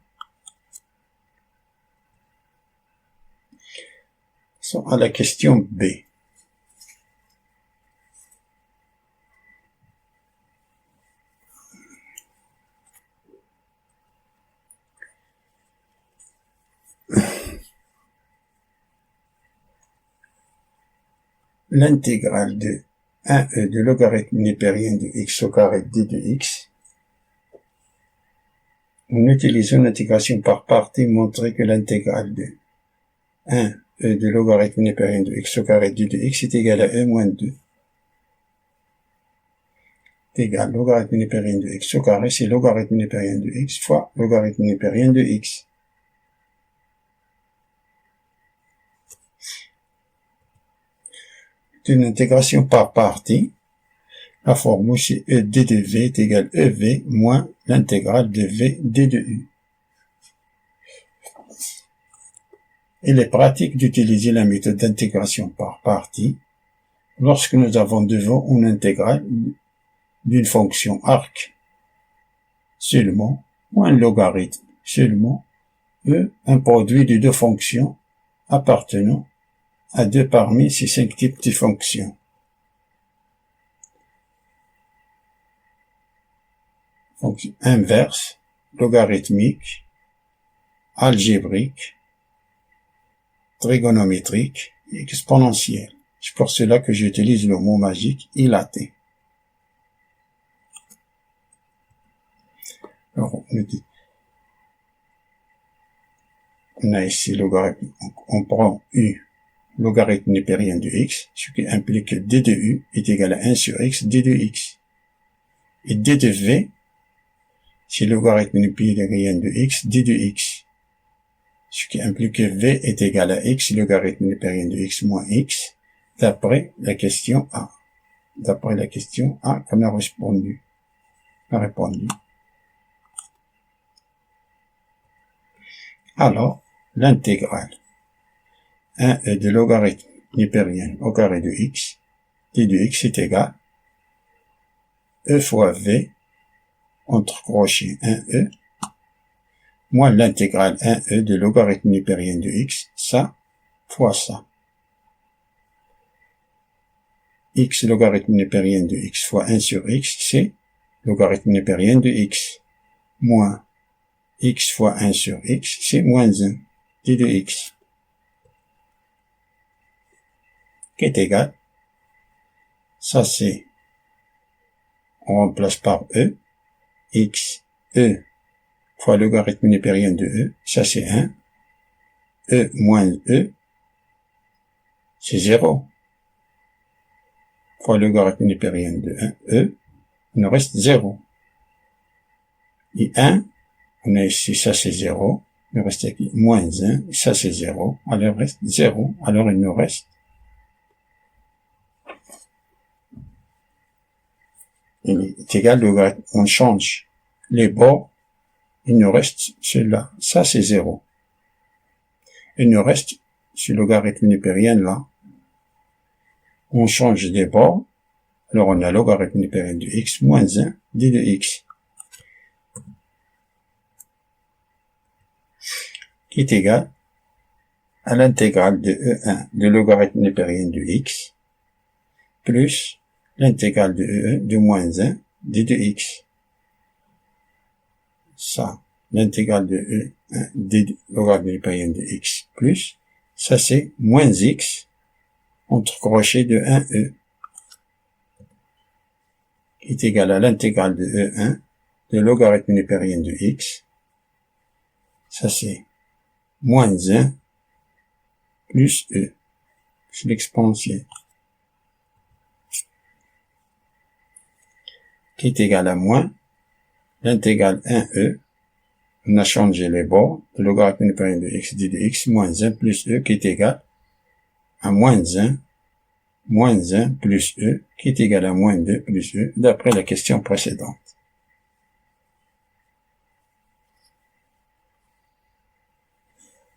À la question B. L'intégrale de 1e de logarithme népérien de x au carré d de x. En utilisant l'intégration par partie, montrer que l'intégrale de 1e de logarithme népérien de x au carré d de x est égal à 1 moins 2. C'est égal logarithme népérien de x au carré, c'est logarithme népérien de x fois logarithme népérien de x. Une intégration par partie, la formule c'est e d de v est égal à ev moins l'intégrale de v d de u. Il est pratique d'utiliser la méthode d'intégration par partie lorsque nous avons devant une intégrale d'une fonction arc seulement ou un logarithme seulement, un produit de deux fonctions appartenant à deux parmi ces 5 types de fonctions. Fonction inverse, logarithmique, algébrique, trigonométrique et exponentielle. C'est pour cela que j'utilise le mot magique ilaté. Alors, on a ici logarithme, on prend u, logarithme népérien de x, ce qui implique que d de u est égal à 1 sur x, d de x. Et d de v, c'est logarithme népérien de x, d de x. Ce qui implique que v est égal à x, logarithme népérien de x moins x, d'après la question A. D'après la question A qu'on a répondu. Alors, l'intégrale 1 de logarithme népérien au carré de x, d de x est égal E fois V, entre crochets 1E, moins l'intégrale 1E de logarithme népérien de x, ça, fois ça. X logarithme népérien de x fois 1 sur x, c'est logarithme népérien de x, moins x fois 1 sur x, c'est moins 1, d de x, qui est égal, ça c'est, on remplace par E, x, E, fois logarithme népérien de E, ça c'est 1, E moins E, c'est 0, fois logarithme népérien de 1, E, il nous reste 0. Et 1, on a ici, ça c'est 0, il nous reste ici moins 1, ça c'est 0, alors il reste 0, alors il nous reste, il est égal logarithme, on change les bords, il nous reste celui-là, ça c'est 0. Il nous reste ce logarithme népérien là, on change les bords, alors on a logarithme népérien de x moins 1 d de x, qui est égal à l'intégrale de E1 de logarithme népérien de x, plus l'intégrale de E1 de moins 1 d de x. Ça, l'intégrale de E1 d logarithme népérien de x, plus, ça c'est moins x, entre crochets de 1e, qui est égal à l'intégrale de E1 de logarithme népérien de x, ça c'est moins 1 plus E, c'est l'exponentielle, qui est égal à moins l'intégrale 1E, on a changé les bords, le logarithme népérien de x d de x, moins 1 plus E, qui est égal à moins 1 plus E, qui est égal à moins 2 plus E, d'après la question précédente.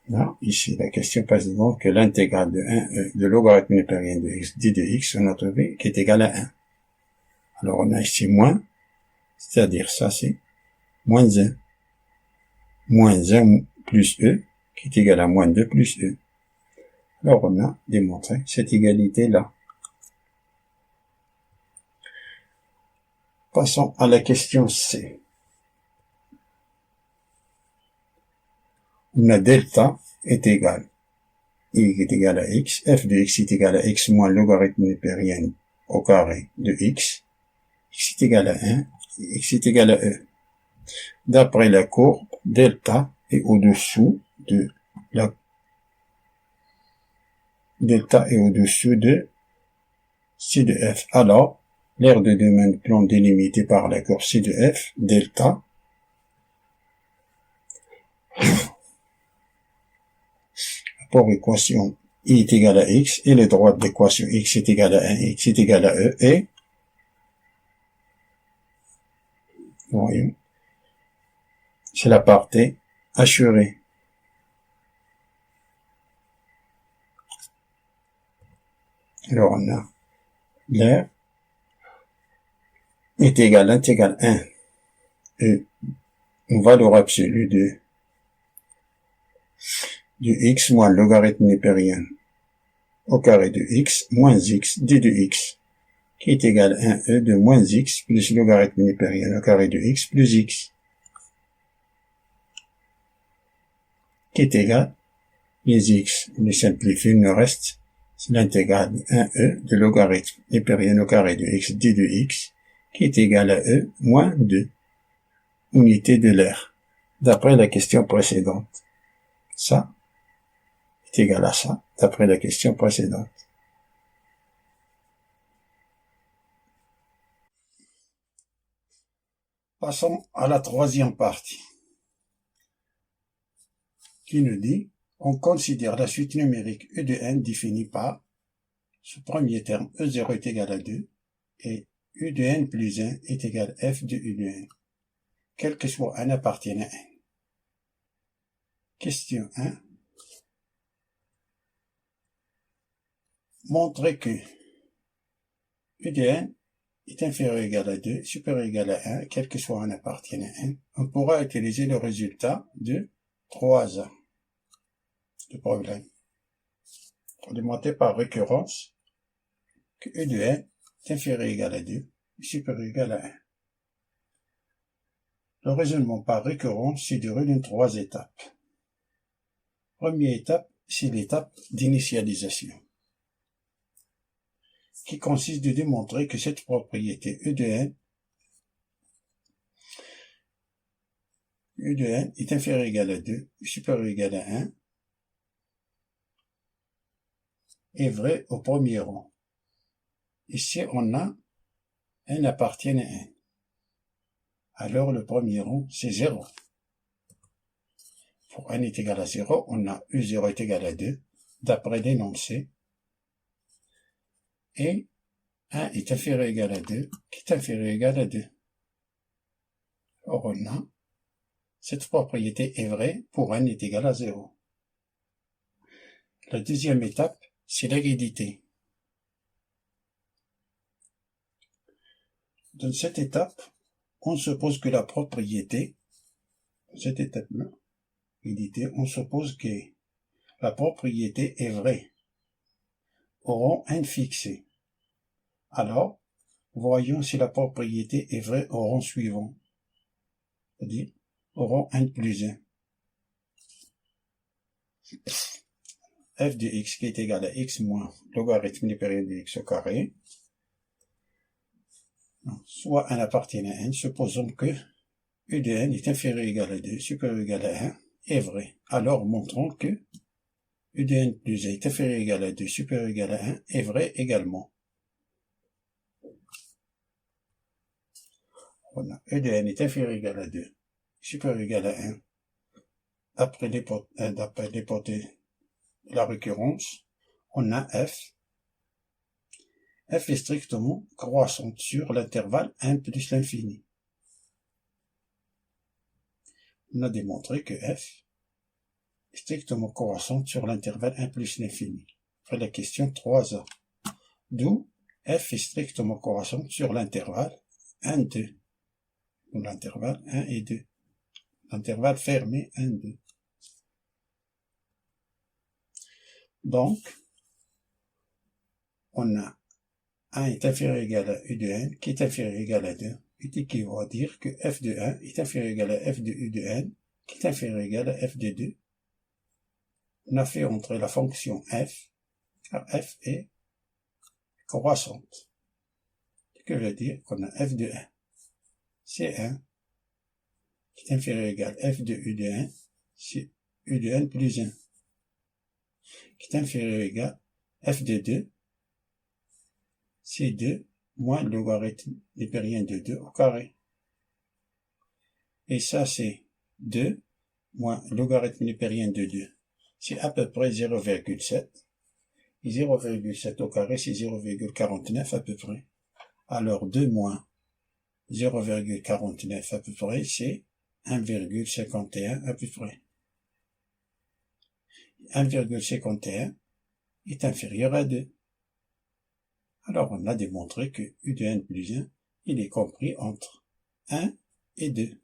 Là, ici, la question précédente, que l'intégrale de 1E de logarithme népérien de x d de x, on a trouvé qui est égal à 1. Alors, on a ici moins, c'est-à-dire ça, c'est moins 1. Moins 1 plus E, qui est égal à moins 2 plus E. Alors, on a démontré cette égalité-là. Passons à la question C. On a delta est égal, y est égal à x, f de x est égal à x moins logarithme népérien au carré de x est égal à 1, x est égal à e. D'après la courbe, delta est au-dessous de C de f. Alors, l'aire de domaine plan délimité par la courbe C de f, delta, pour équation y est égal à x, et les droites d'équation x est égal à 1, x est égal à e, et, voyons, c'est la partie assurée. Alors, on a l'aire est égal à l'intégrale 1, et une valeur absolue de x moins le logarithme népérien au carré de x moins x d de x, qui est égal à 1e de moins x plus le logarithme népérien au carré de x plus x, qui est égal, les x, on les simplifie, il nous reste l'intégrale 1e de logarithme népérien au carré de x d de x, qui est égal à e moins 2, unité de l'aire, d'après la question précédente. Ça est égal à ça, d'après la question précédente. Passons à la troisième partie, qui nous dit, on considère la suite numérique E de n définie par ce premier terme E0 est égal à 2 et U de n plus 1 est égal à f de U de n, quel que soit n appartient à n. Question 1. Montrer que U de n est inférieur ou égal à 2, supérieur ou égal à 1, quel que soit un appartient à 1, on pourra utiliser le résultat de 3A. Le problème. Pour démontrer par récurrence que E de n est inférieur ou égal à 2, supérieur ou égal à 1. Le raisonnement par récurrence se déroule en 3 étapes. Première étape, c'est l'étape d'initialisation, qui consiste de démontrer que cette propriété E de n est inférieur ou égal à 2, supérieur ou égal à 1, est vrai au premier rang. Ici, on a n appartient à 1. Alors, le premier rang, c'est 0. Pour n est égal à 0, on a U0 est égal à 2, d'après l'énoncé. Et 1 est inférieur ou égal à 2, qui est inférieur ou égal à 2. Or, on a cette propriété est vraie pour n est égal à 0. La deuxième étape, c'est l'hérédité. Dans cette étape, on suppose que la propriété, dans cette étape-là, on suppose que la propriété est vraie au rang n fixé. Alors, voyons si la propriété est vraie au rang suivant, c'est-à-dire au rang n plus 1. F de x qui est égal à x moins logarithme de période de x au carré, soit n appartient à n, supposons que U de n est inférieur ou égal à 2, supérieur ou égal à 1, est vrai. Alors, montrons que U de n plus 1 est inférieur ou égal à 2, supérieur ou égal à 1, est vrai également. Voilà. U de n est inférieur ou égal à 2, supérieur ou égal à 1. D'après l'hypothèse de la récurrence, on a f. F est strictement croissante sur l'intervalle 1 plus l'infini. On a démontré que f est strictement croissante sur l'intervalle 1 plus l'infini. Après la question 3a. D'où f est strictement croissante sur l'intervalle 1, 2. L'intervalle 1 et 2. L'intervalle fermé 1, 2. Donc, on a 1 est inférieur ou égal à U de n, qui est inférieur ou égal à 2, et qui va dire que f de 1 est inférieur ou égal à f de U de n, qui est inférieur ou égal à f de 2. On a fait entrer la fonction f, car f est croissante. Ce que veut dire qu'on a f de 1. C'est 1, qui est inférieur ou égal à f de U de n, c'est U de n plus 1, qui est inférieur ou égal à f de 2, c'est 2 moins le logarithme népérien de 2 au carré. Et ça, c'est 2 moins le logarithme népérien de 2. C'est à peu près 0,7. Et 0,7 au carré, c'est 0,49 à peu près. Alors 2 moins 0,49 à peu près, c'est 1,51 à peu près. 1,51 est inférieur à 2. Alors, on a démontré que U de n plus 1, il est compris entre 1 et 2.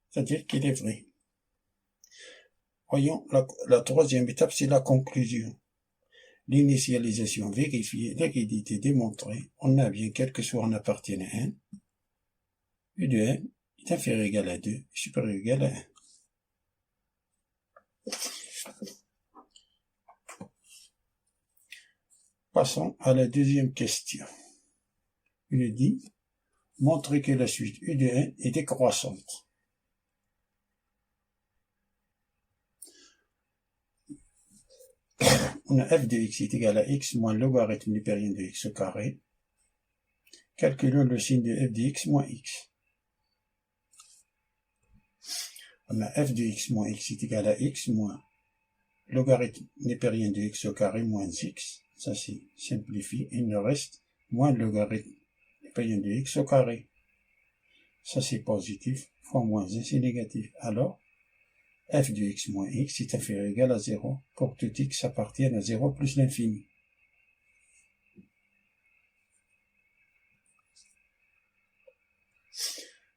C'est-à-dire qu'il est vrai. Voyons, la troisième étape, c'est la conclusion. L'initialisation vérifiée, l'hérédité démontrée, on a bien, quel que soit en appartient à n, U de n est inférieur ou égal à 2, supérieur ou égal à 1. Passons à la deuxième question. Il dit, montrer que la suite U de n est décroissante. On a f de x est égal à x moins le logarithme népérien de x au carré. Calculons le signe de f de x moins x. On a f de x moins x est égal à x moins logarithme népérien de x au carré moins x. Ça c'est simplifié. Il nous reste moins le logarithme népérien de x au carré. Ça c'est positif. Fois moins 1 c'est négatif. Alors, f de x moins x est inférieur ou égal à 0 pour tout x appartienne à 0 plus l'infini.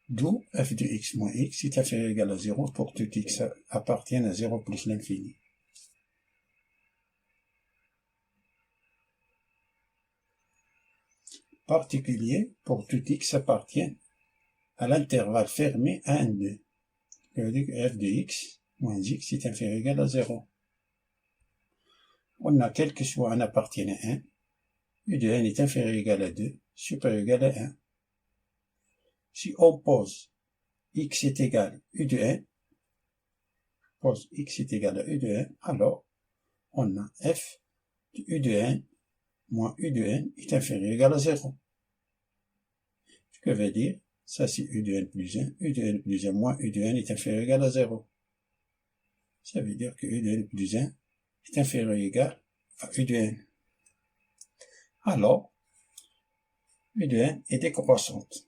D'où f de x moins x est inférieur ou égal à 0 pour tout x appartienne à 0 plus l'infini. Particulier pour tout x appartient à l'intervalle fermé 1, 2. Ça veut dire que f de x moins x est inférieur ou égal à 0. On a quel que soit n appartient à 1, u de n est inférieur ou égal à 2, supérieur ou égal à 1. Si on pose x est égal à u de n, pose x est égal à u de n, alors on a f de u de n moins u de n est inférieur ou égal à 0. Ce que veut dire, ça c'est u de n plus 1, u de n plus 1 moins u de n est inférieur ou égal à 0. Ça veut dire que u de n plus 1 est inférieur ou égal à u de n. Alors, u de n est décroissante.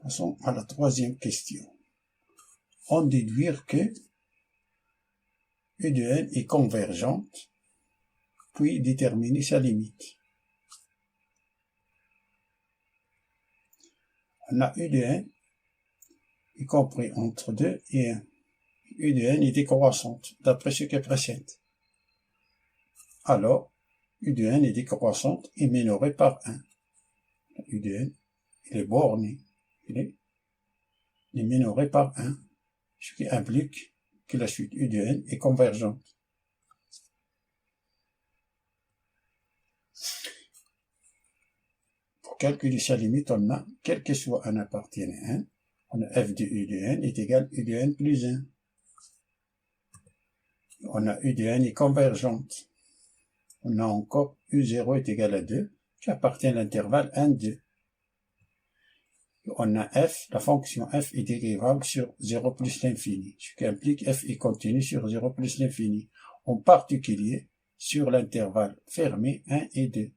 Passons à la troisième question. On déduire que u de n est convergente, puis déterminer sa limite. On a u de n y compris entre 2 et 1. U de n est décroissante, d'après ce qui précède. Alors, u de n est décroissante et minorée par 1. U de n, il est borné, il est minoré par 1, ce qui implique que la suite u de n est convergente. Pour calculer sa limite, on a, quel que soit n appartienne à 1, on a f de u de n est égal à u de n plus 1. On a u de n est convergente. On a encore u0 est égal à 2, qui appartient à l'intervalle 1, 2. On a f, la fonction f est dérivable sur 0 plus l'infini, ce qui implique f est continu sur 0 plus l'infini, en particulier sur l'intervalle fermé 1 et 2.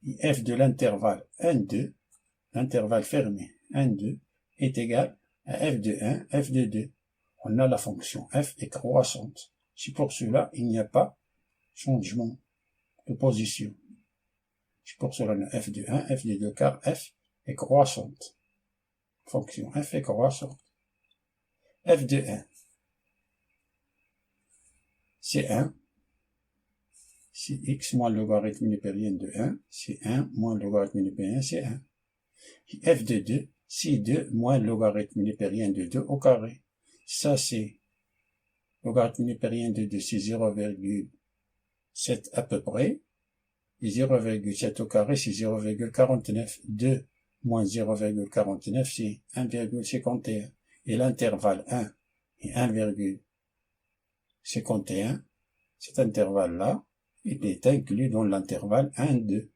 Et f de l'intervalle 1, 2, l'intervalle fermé 1, 2, est égal à f de 1, f de 2. On a la fonction f est croissante. C'est pour cela il n'y a pas changement de position. C'est pour cela qu'on a f de 1, f de 2, car f est croissante. Fonction f est croissante. F de 1, c'est 1. C'est x moins le logarithme népérien de 1, c'est 1 moins le logarithme népérien, c'est 1. F de 2, c'est 2 moins le logarithme népérien de 2 au carré. Ça, c'est le logarithme népérien de 2, c'est 0,7 à peu près. Et 0,7 au carré, c'est 0,49. 2 moins 0,49, c'est 1,51. Et l'intervalle 1 et 1,51, cet intervalle-là, il est inclus dans l'intervalle 1, 2.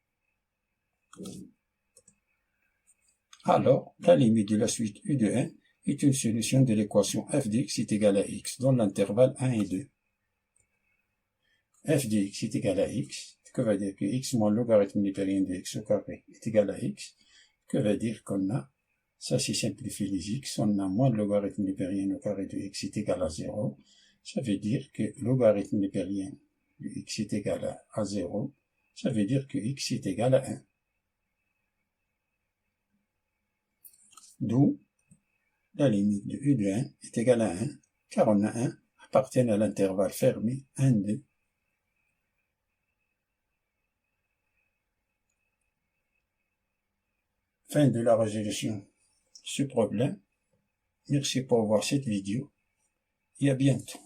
Alors, la limite de la suite u de n est une solution de l'équation f de x est égal à x dans l'intervalle 1 et 2. F de x est égal à x, ce que veut dire que x moins le logarithme népérien de x au carré est égal à x, que veut dire qu'on a, ça c'est simplifier les x, on a moins le logarithme népérien au carré de x est égal à 0, ça veut dire que le logarithme népérien de x est égal à 0, ça veut dire que x est égal à 1. D'où la limite de u de 1 est égale à 1, car on a 1 appartient à l'intervalle fermé 1, 2. Fin de la résolution de ce problème. Merci pour voir cette vidéo et à bientôt.